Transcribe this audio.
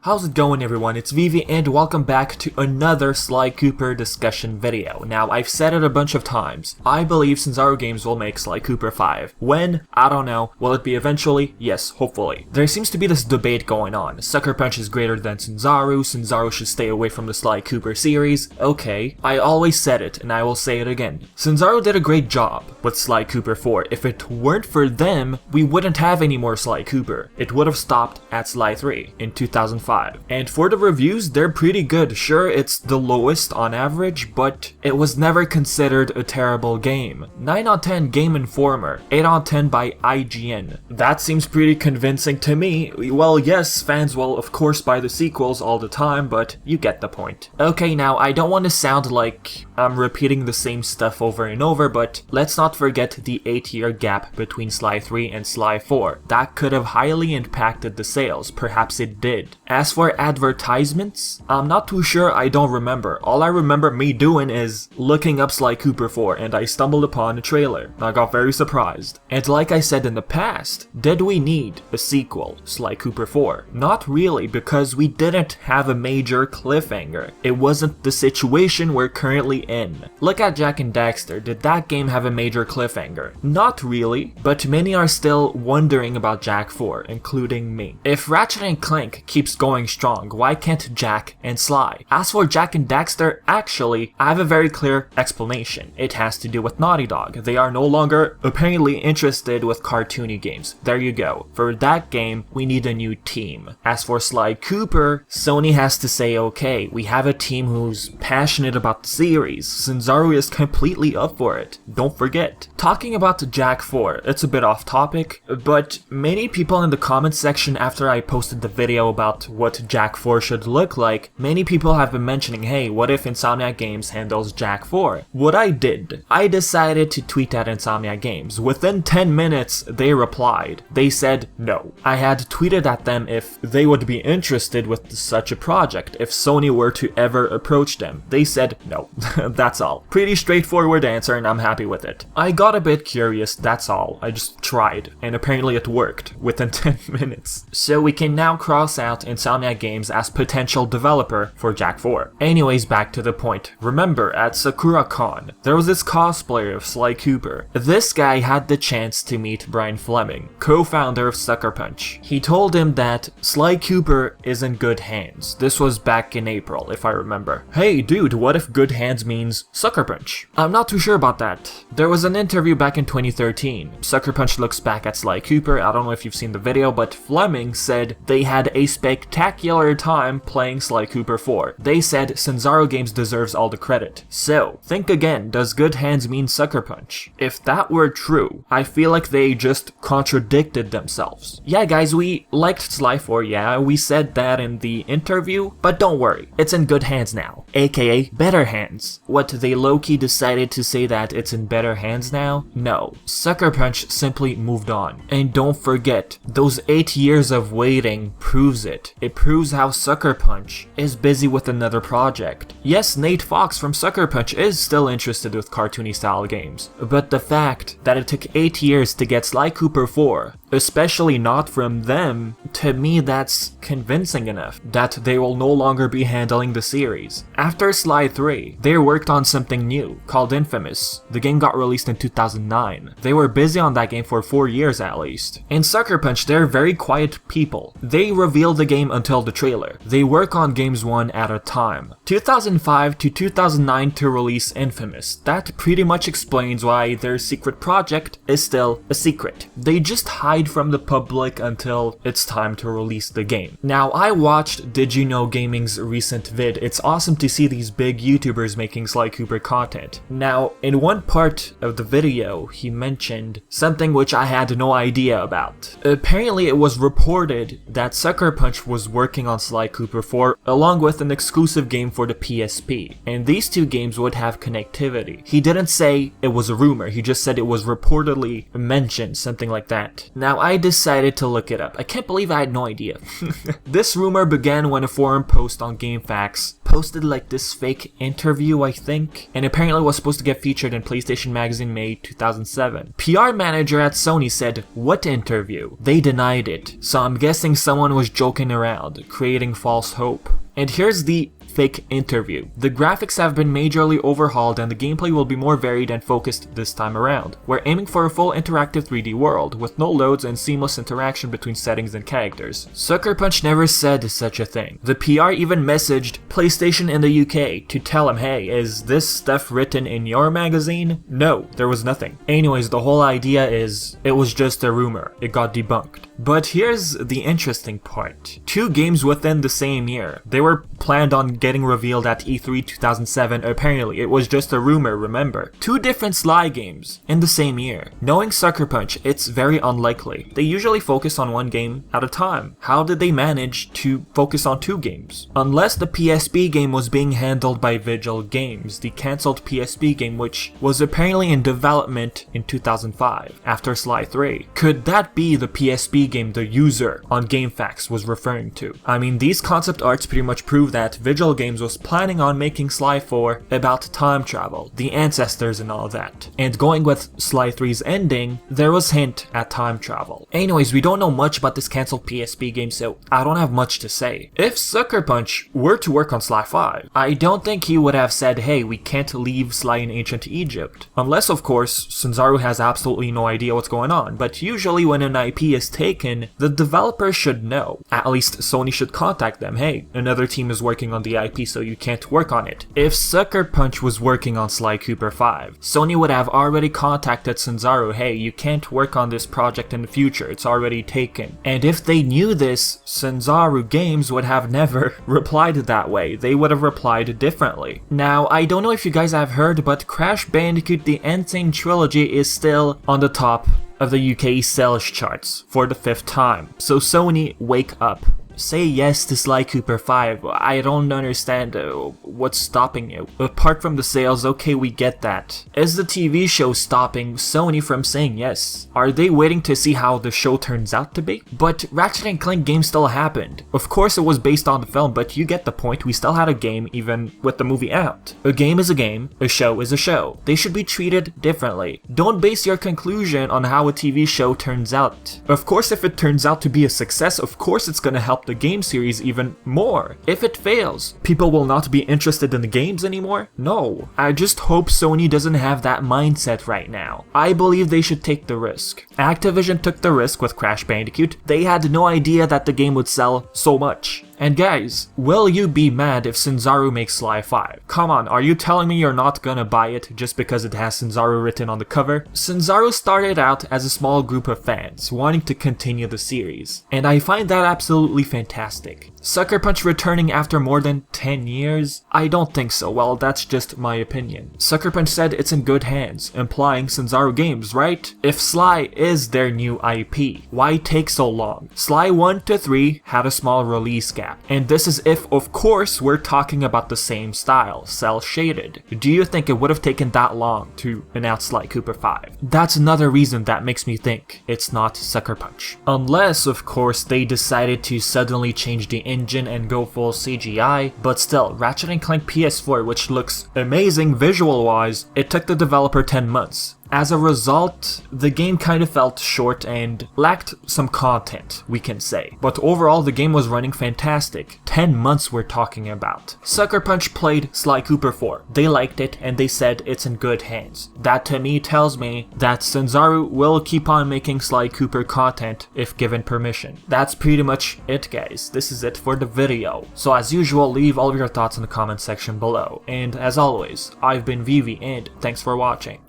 How's it going, everyone? It's Vivi and welcome back to another Sly Cooper discussion video. Now, I've said it a bunch of times. I believe Sanzaru Games will make Sly Cooper 5. When? I don't know. Will it be eventually? Yes, hopefully. There seems to be this debate going on. Sucker Punch is greater than Sanzaru. Sanzaru should stay away from the Sly Cooper series. Okay, I always said it and I will say it again. Sanzaru did a great job with Sly Cooper 4. If it weren't for them, we wouldn't have any more Sly Cooper. It would have stopped at Sly 3 in 2005. And for the reviews, they're pretty good. Sure, it's the lowest on average, but it was never considered a terrible game. 9 out of 10 Game Informer, 8 out of 10 by IGN. That seems pretty convincing to me. Well, yes, fans will of course buy the sequels all the time, but you get the point. Okay, now I don't want to sound like I'm repeating the same stuff over and over, but let's not forget the 8-year gap between Sly 3 and Sly 4. That could have highly impacted the sales, perhaps it did. As for advertisements, I'm not too sure, I don't remember. All I remember me doing is looking up Sly Cooper 4 and I stumbled upon a trailer. I got very surprised. And like I said in the past, did we need a sequel, Sly Cooper 4? Not really, because we didn't have a major cliffhanger. It wasn't the situation we're currently in. Look at Jak and Daxter, did that game have a major cliffhanger? Not really, but many are still wondering about Jak 4, including me. If Ratchet & Clank keeps going strong, why can't Jak and Sly? As for Jak and Daxter, actually, I have a very clear explanation. It has to do with Naughty Dog. They are no longer apparently interested with cartoony games. There you go. For that game, we need a new team. As for Sly Cooper, Sony has to say, okay, we have a team who's passionate about the series. Sanzaru is completely up for it. Don't forget. Talking about Jak 4, it's a bit off topic, but many people in the comments section after I posted the video about what Jak 4 should look like, many people have been mentioning, hey, what if Insomniac Games handles Jak 4? What I did, I decided to tweet at Insomniac Games. Within 10 minutes, they replied. They said no. I had tweeted at them if they would be interested with such a project, if Sony were to ever approach them. They said no. That's all. Pretty straightforward answer and I'm happy with it. I got a bit curious, that's all. I just tried, and apparently it worked within 10 minutes. So we can now cross out Insomniac Games as potential developer for Jak 4. Anyways, back to the point. Remember, at SakuraCon, there was this cosplayer of Sly Cooper. This guy had the chance to meet Brian Fleming, co-founder of Sucker Punch. He told him that Sly Cooper is in good hands. This was back in April, if I remember. Hey dude, what if good hands means Sucker Punch? I'm not too sure about that. There was an interview back in 2013. Sucker Punch looks back at Sly Cooper. I don't know if you've seen the video, but Fleming said they had a spectacular time playing Sly Cooper 4. They said Sanzaru Games deserves all the credit. So, think again, does good hands mean Sucker Punch? If that were true, I feel like they just contradicted themselves. Yeah guys, we liked Sly 4, yeah, we said that in the interview, but don't worry, it's in good hands now, aka better hands. What, they low-key decided to say that it's in better hands now? No, Sucker Punch simply moved on. And don't forget, those 8 years of waiting proves it. It proves how Sucker Punch is busy with another project. Yes, Nate Fox from Sucker Punch is still interested with cartoony style games, but the fact that it took 8 years to get Sly Cooper 4, especially not from them, to me that's convincing enough that they will no longer be handling the series. After Sly 3, they worked on something new called Infamous. The game got released in 2009. They were busy on that game for 4 years at least. In Sucker Punch, they're very quiet people. They reveal the game until the trailer. They work on games one at a time. 2005 to 2009 to release Infamous. That pretty much explains why their secret project is still a secret. They just hide from the public until it's time to release the game. Now, I watched Did You Know Gaming's recent vid. It's awesome to see these big YouTubers making Sly Cooper content. Now, in one part of the video, he mentioned something which I had no idea about. Apparently, it was reported that Sucker Punch was working on Sly Cooper 4 along with an exclusive game for the PSP, and these two games would have connectivity. He didn't say it was a rumor, he just said it was reportedly mentioned, something like that. Now, I decided to look it up. I can't believe I had no idea. This rumor began when a forum post on GameFAQs posted like this fake interview, I think, and apparently was supposed to get featured in PlayStation Magazine May 2007. PR manager at Sony said, "What interview?" They denied it, so I'm guessing someone was joking around, creating false hope. And here's the fake interview. The graphics have been majorly overhauled and the gameplay will be more varied and focused this time around. We're aiming for a full interactive 3D world, with no loads and seamless interaction between settings and characters. Sucker Punch never said such a thing. The PR even messaged PlayStation in the UK to tell him, hey, is this stuff written in your magazine? No, there was nothing. Anyways, the whole idea is, it was just a rumor. It got debunked. But here's the interesting part. 2 games within the same year. They were planned on getting revealed at E3 2007. Apparently, it was just a rumor, remember. 2 different Sly games in the same year. Knowing Sucker Punch, it's very unlikely. They usually focus on 1 game at a time. How did they manage to focus on 2 games? Unless the PSP game was being handled by Vigil Games, the cancelled PSP game which was apparently in development in 2005 after Sly 3. Could that be the PSP game the user on GameFAQs was referring to? I mean, these concept arts pretty much prove that Vigil Games was planning on making Sly 4 about time travel, the ancestors and all that. And going with Sly 3's ending, there was hint at time travel. Anyways, we don't know much about this cancelled PSP game, so I don't have much to say. If Sucker Punch were to work on Sly 5, I don't think he would have said, hey, we can't leave Sly in ancient Egypt. Unless, of course, Sanzaru has absolutely no idea what's going on, but usually when an IP is taken, the developer should know. At least Sony should contact them, hey, another team is working on the IP so you can't work on it. If Sucker Punch was working on Sly Cooper 5, Sony would have already contacted Sanzaru, hey, you can't work on this project in the future, it's already taken. And if they knew this, Sanzaru Games would have never replied that way. They would have replied differently. Now, I don't know if you guys have heard, but Crash Bandicoot The Insane Trilogy is still on the top of the UK sales charts for the 5th time. So Sony, wake up. Say yes to Sly Cooper 5. I don't understand what's stopping you. Apart from the sales, okay, we get that. Is the TV show stopping Sony from saying yes? Are they waiting to see how the show turns out to be? But Ratchet & Clank game still happened. Of course it was based on the film, but you get the point, we still had a game even with the movie out. A game is a game, a show is a show. They should be treated differently. Don't base your conclusion on how a TV show turns out. Of course, if it turns out to be a success, of course it's gonna help the game series even more. If it fails, people will not be interested in the games anymore? No. I just hope Sony doesn't have that mindset right now. I believe they should take the risk. Activision took the risk with Crash Bandicoot. They had no idea that the game would sell so much. And guys, will you be mad if Sanzaru makes Sly 5? Come on, are you telling me you're not gonna buy it just because it has Sanzaru written on the cover? Sanzaru started out as a small group of fans wanting to continue the series, and I find that absolutely fantastic. Sucker Punch returning after more than 10 years? I don't think so. Well, that's just my opinion. Sucker Punch said it's in good hands, implying Sanzaru Games, right? If Sly is their new IP, why take so long? Sly 1 to 3 had a small release gap. And this is if, of course, we're talking about the same style, cel shaded. Do you think it would have taken that long to announce Sly Cooper 5? That's another reason that makes me think it's not Sucker Punch. Unless, of course, they decided to suddenly change the engine and go full CGI, but still, Ratchet & Clank PS4, which looks amazing visual-wise, it took the developer 10 months. As a result, the game kind of felt short and lacked some content, we can say. But overall, the game was running fantastic. 10 months we're talking about. Sucker Punch played Sly Cooper 4. They liked it and they said it's in good hands. That to me tells me that Sanzaru will keep on making Sly Cooper content if given permission. That's pretty much it, guys. This is it for the video. So as usual, leave all of your thoughts in the comment section below. And as always, I've been Vivi and thanks for watching.